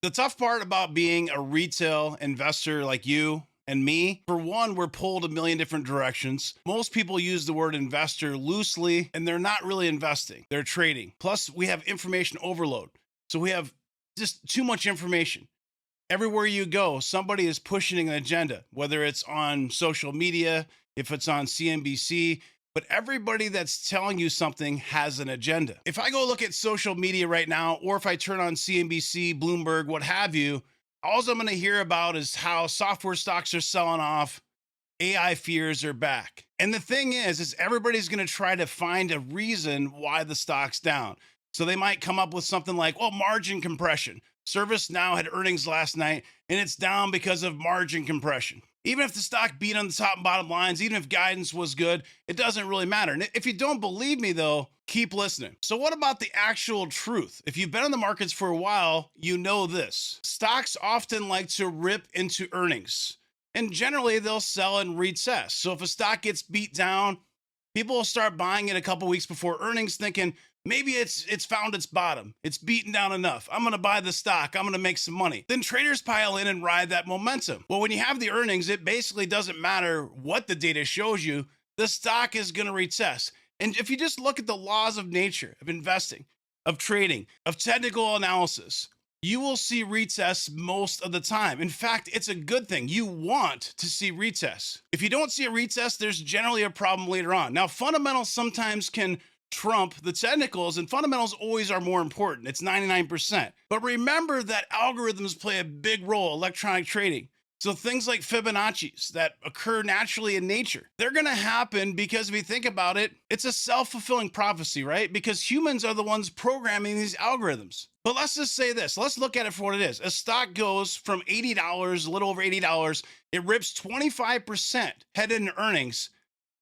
The tough part about being a retail investor like you and me, for one, we're pulled a million different directions. Most people use the word investor loosely, and they're not really investing, they're trading. Plus, we have information overload. So we have just too much information. Everywhere you go, somebody is pushing an agenda, whether it's on social media, if it's on CNBC, but everybody that's telling you something has an agenda. If I go look at social media right now, or if I turn on CNBC, Bloomberg, what have you, all I'm going to hear about is how software stocks are selling off, AI fears are back. And the thing is everybody's going to try to find a reason why the stock's down. So they might come up with something like, well, margin compression. ServiceNow had earnings last night and it's down because of margin compression. Even if the stock beat on the top and bottom lines, even if guidance was good, it doesn't really matter. And if you don't believe me, though, keep listening. So, what about the actual truth? If you've been in the markets for a while, you know this. Stocks often like to rip into earnings, and generally they'll sell and retest. So, if a stock gets beat down, people will start buying it a couple weeks before earnings, thinking maybe it's found its bottom. It's beaten down enough. I'm going to buy the stock. I'm going to make some money. Then traders pile in and ride that momentum. Well, when you have the earnings, it basically doesn't matter what the data shows you. The stock is going to retest. And if you just look at the laws of nature, of investing, of trading, of technical analysis, you will see retests most of the time. In fact, it's a good thing. You want to see retests. If you don't see a retest, there's generally a problem later on. Now, fundamentals sometimes can trump the technicals, and fundamentals always are more important. It's 99%. But remember that algorithms play a big role in electronic trading. So things like Fibonacci's that occur naturally in nature, they're going to happen because if you think about it, it's a self-fulfilling prophecy, right? Because humans are the ones programming these algorithms. But let's just say this. Let's look at it for what it is. A stock goes from $80, a little over $80. It rips 25% headed into earnings.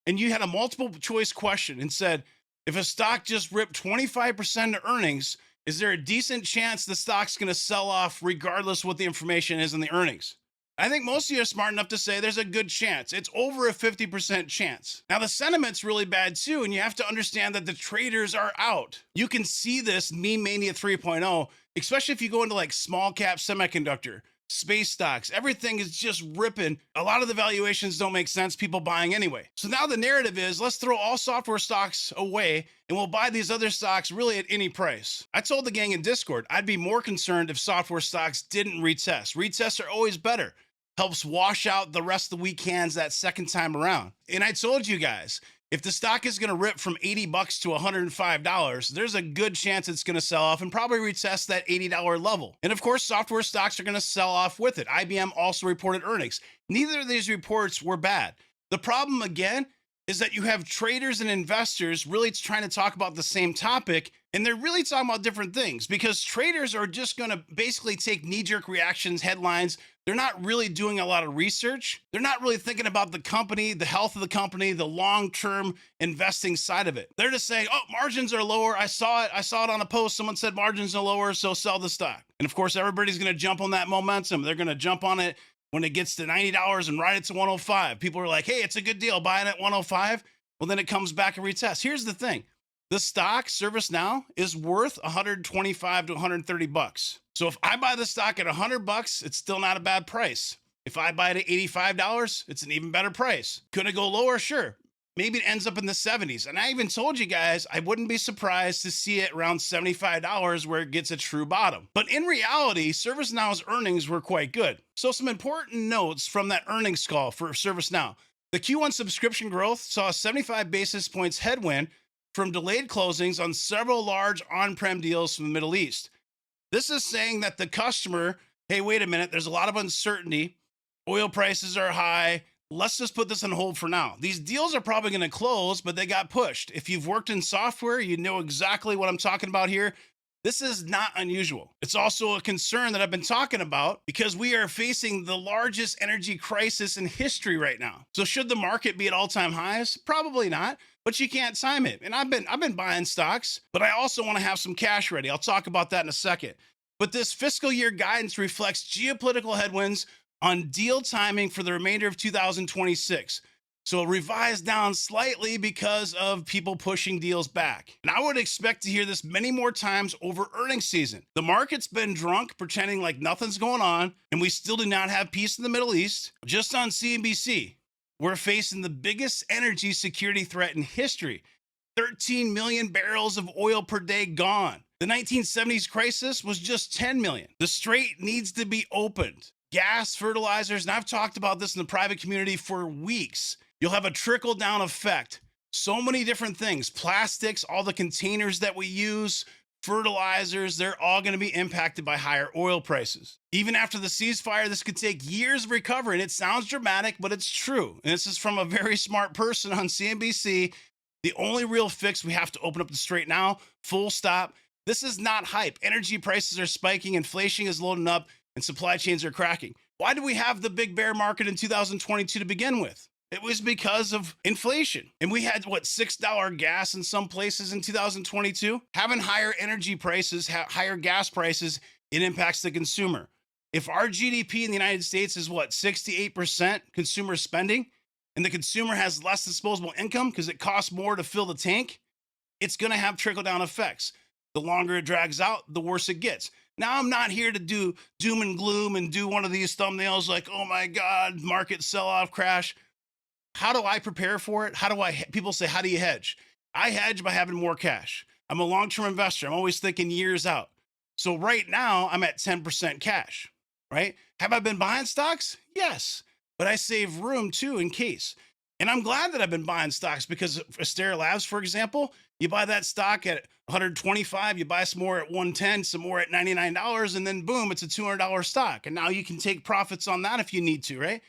And you had a multiple choice question and said, if a stock just ripped 25% of earnings, is there a decent chance the stock's going to sell off regardless what the information is in the earnings? I think most of you are smart enough to say there's a good chance. It's over a 50% chance. Now, the sentiment's really bad too, and you have to understand that the traders are out. You can see this meme mania 3.0, especially if you go into like small cap semiconductor, space stocks, everything is just ripping. A lot of the valuations don't make sense, people buying anyway. So now the narrative is let's throw all software stocks away and we'll buy these other stocks really at any price. I told the gang in Discord, I'd be more concerned if software stocks didn't retest. Retests are always better. Helps wash out the rest of the weak hands that second time around. And I told you guys, if the stock is going to rip from $80 to $105, there's a good chance it's going to sell off and probably retest that $80 level. And of course, software stocks are going to sell off with it. IBM also reported earnings. Neither of these reports were bad. The problem, again, is that you have traders and investors really trying to talk about the same topic, and they're really talking about different things because traders are just going to basically take knee-jerk reactions, headlines. They're not really doing a lot of research. They're not really thinking about the company, the health of the company, the long-term investing side of it. They're just saying, oh, margins are lower. I saw it on a post. Someone said margins are lower, so sell the stock. And of course, everybody's going to jump on that momentum. They're going to jump on it when it gets to $90 and ride it to 105. People are like, hey, it's a good deal. Buying at 105. Well, then it comes back and retests. Here's the thing. The stock, ServiceNow, is worth 125 to 130 bucks. So if I buy the stock at 100 bucks, it's still not a bad price. If I buy it at $85, it's an even better price. Could it go lower? Sure. Maybe it ends up in the 70s. And I even told you guys, I wouldn't be surprised to see it around $75 where it gets a true bottom. But in reality, ServiceNow's earnings were quite good. So some important notes from that earnings call for ServiceNow. The Q1 subscription growth saw a 75 basis points headwind from delayed closings on several large on-prem deals from the Middle East. This is saying that the customer, hey, wait a minute, there's a lot of uncertainty. Oil prices are high. Let's just put this on hold for now. These deals are probably going to close, but they got pushed. If you've worked in software, you know exactly what I'm talking about here. This is not unusual. It's also a concern that I've been talking about because we are facing the largest energy crisis in history right now. So should the market be at all-time highs? Probably not, but you can't time it. And I've been buying stocks, but I also want to have some cash ready. I'll talk about that in a second. But this fiscal year guidance reflects geopolitical headwinds on deal timing for the remainder of 2026. So revised down slightly because of people pushing deals back. And I would expect to hear this many more times over earnings season. The market's been drunk pretending like nothing's going on, and we still do not have peace in the Middle East. Just on CNBC, we're facing the biggest energy security threat in history. 13 million barrels of oil per day gone. The 1970s crisis was just 10 million. The strait needs to be opened. Gas, fertilizers, and I've talked about this in the private community for weeks. You'll have a trickle down effect. So many different things, plastics, all the containers that we use, fertilizers, they're all going to be impacted by higher oil prices. Even after the ceasefire, this could take years of recovery. And it sounds dramatic, but it's true. And this is from a very smart person on CNBC. The only real fix, we have to open up the strait now, full stop. This is not hype. Energy prices are spiking, inflation is loading up, and supply chains are cracking. Why did we have the big bear market in 2022 to begin with? It was because of inflation. And we had, $6 gas in some places in 2022? Having higher energy prices, higher gas prices, it impacts the consumer. If our GDP in the United States is 68% consumer spending, and the consumer has less disposable income because it costs more to fill the tank, it's going to have trickle-down effects. The longer it drags out, the worse it gets. Now, I'm not here to do doom and gloom and do one of these thumbnails like, oh my God, market sell-off crash. How do I prepare for it? People say, how do you hedge? I hedge by having more cash. I'm a long-term investor. I'm always thinking years out. So right now I'm at 10% cash, right? Have I been buying stocks? Yes, but I save room too in case. And I'm glad that I've been buying stocks because Astera Labs, for example, you buy that stock at 125, you buy some more at 110, some more at $99, and then boom, it's a $200 stock. And now you can take profits on that if you need to, right?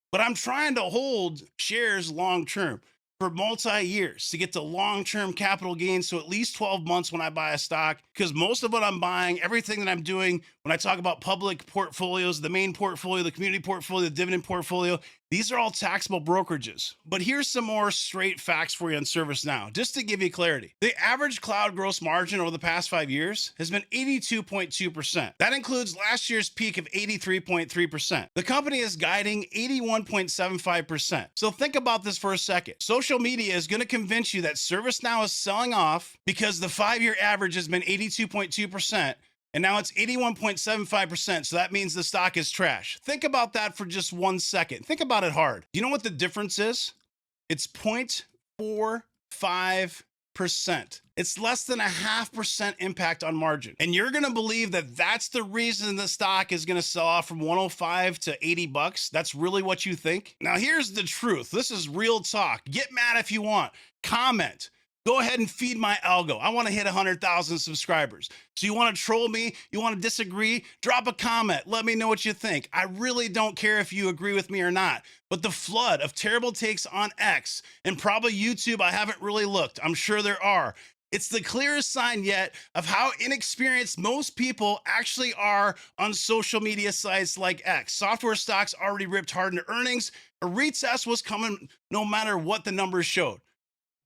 But I'm trying to hold shares long-term for multi-years to get to long-term capital gains. So at least 12 months when I buy a stock, because most of what I'm buying, everything that I'm doing, when I talk about public portfolios, the main portfolio, the community portfolio, the dividend portfolio, these are all taxable brokerages. But here's some more straight facts for you on ServiceNow, just to give you clarity. The average cloud gross margin over the past 5 years has been 82.2%. That includes last year's peak of 83.3%. The company is guiding 81.75%. So think about this for a second. Social media is going to convince you that ServiceNow is selling off because the 5-year average has been 82.2%. And now it's 81.75%. So that means the stock is trash. Think about that for just 1 second. Think about it hard. Do you know what the difference is? It's 0.45%. It's less than 0.5% impact on margin. And you're going to believe that that's the reason the stock is going to sell off from 105 to $80. That's really what you think? Now, here's the truth. This is real talk. Get mad if you want. Comment. Go ahead and feed my algo. I want to hit 100,000 subscribers. So you want to troll me? You want to disagree? Drop a comment. Let me know what you think. I really don't care if you agree with me or not. But the flood of terrible takes on X and probably YouTube, I haven't really looked. I'm sure there are. It's the clearest sign yet of how inexperienced most people actually are on social media sites like X. Software stocks already ripped hard into earnings. A retest was coming no matter what the numbers showed.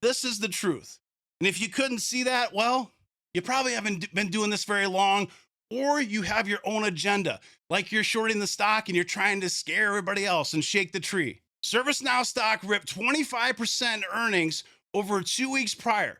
This is the truth. And if you couldn't see that, well, you probably haven't been doing this very long, or you have your own agenda, like you're shorting the stock and you're trying to scare everybody else and shake the tree. ServiceNow stock ripped 25% earnings over 2 weeks prior,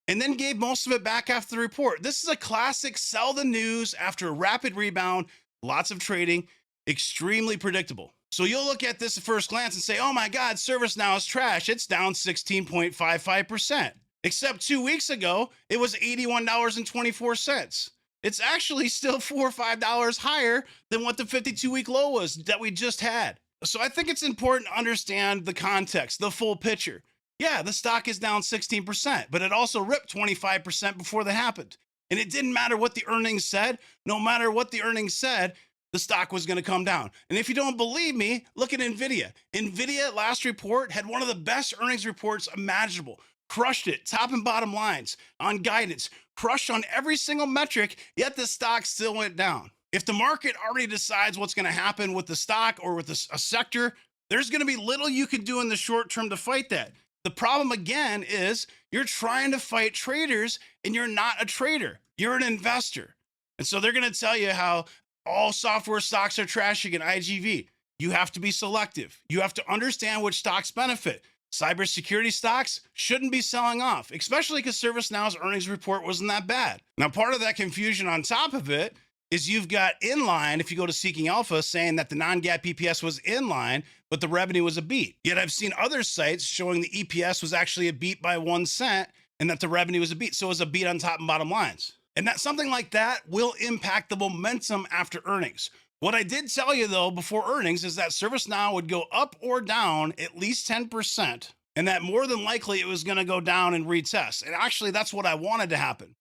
and then gave most of it back after the report. This is a classic sell the news after a rapid rebound, lots of trading, extremely predictable. So you'll look at this at first glance and say, oh my God, ServiceNow is trash. It's down 16.55%. Except 2 weeks ago, it was $81.24. It's actually still $4 or $5 higher than what the 52-week low was that we just had. So I think it's important to understand the context, the full picture. Yeah, the stock is down 16%, but it also ripped 25% before that happened. And it didn't matter what the earnings said. No matter what the earnings said, the stock was going to come down. And if you don't believe me, look at NVIDIA. NVIDIA last report had one of the best earnings reports imaginable. Crushed it, top and bottom lines, on guidance, crushed on every single metric, yet the stock still went down. If the market already decides what's going to happen with the stock or with a sector, there's going to be little you can do in the short term to fight that. The problem again is you're trying to fight traders and you're not a trader. You're an investor. And so they're going to tell you how all software stocks are trashing in IGV. You have to be selective. You have to understand which stocks benefit. Cybersecurity stocks shouldn't be selling off, especially because ServiceNow's earnings report wasn't that bad. Now, part of that confusion on top of it is you've got inline, if you go to Seeking Alpha, saying that the non-GAAP EPS was inline, but the revenue was a beat. Yet I've seen other sites showing the EPS was actually a beat by 1 cent and that the revenue was a beat. So it was a beat on top and bottom lines. And that something like that will impact the momentum after earnings. What I did tell you, though, before earnings is that ServiceNow would go up or down at least 10%, and that more than likely it was going to go down and retest. And actually, that's what I wanted to happen.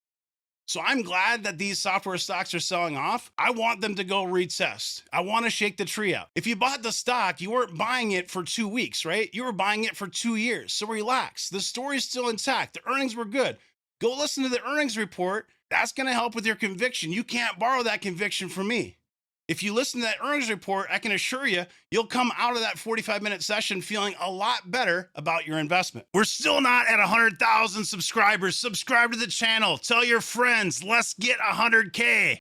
So I'm glad that these software stocks are selling off. I want them to go retest. I want to shake the tree out. If you bought the stock, you weren't buying it for 2 weeks, right? You were buying it for 2 years. So relax. The story's still intact. The earnings were good. Go listen to the earnings report. That's going to help with your conviction. You can't borrow that conviction from me. If you listen to that earnings report, I can assure you, you'll come out of that 45-minute session feeling a lot better about your investment. We're still not at 100,000 subscribers. Subscribe to the channel. Tell your friends. Let's get 100K.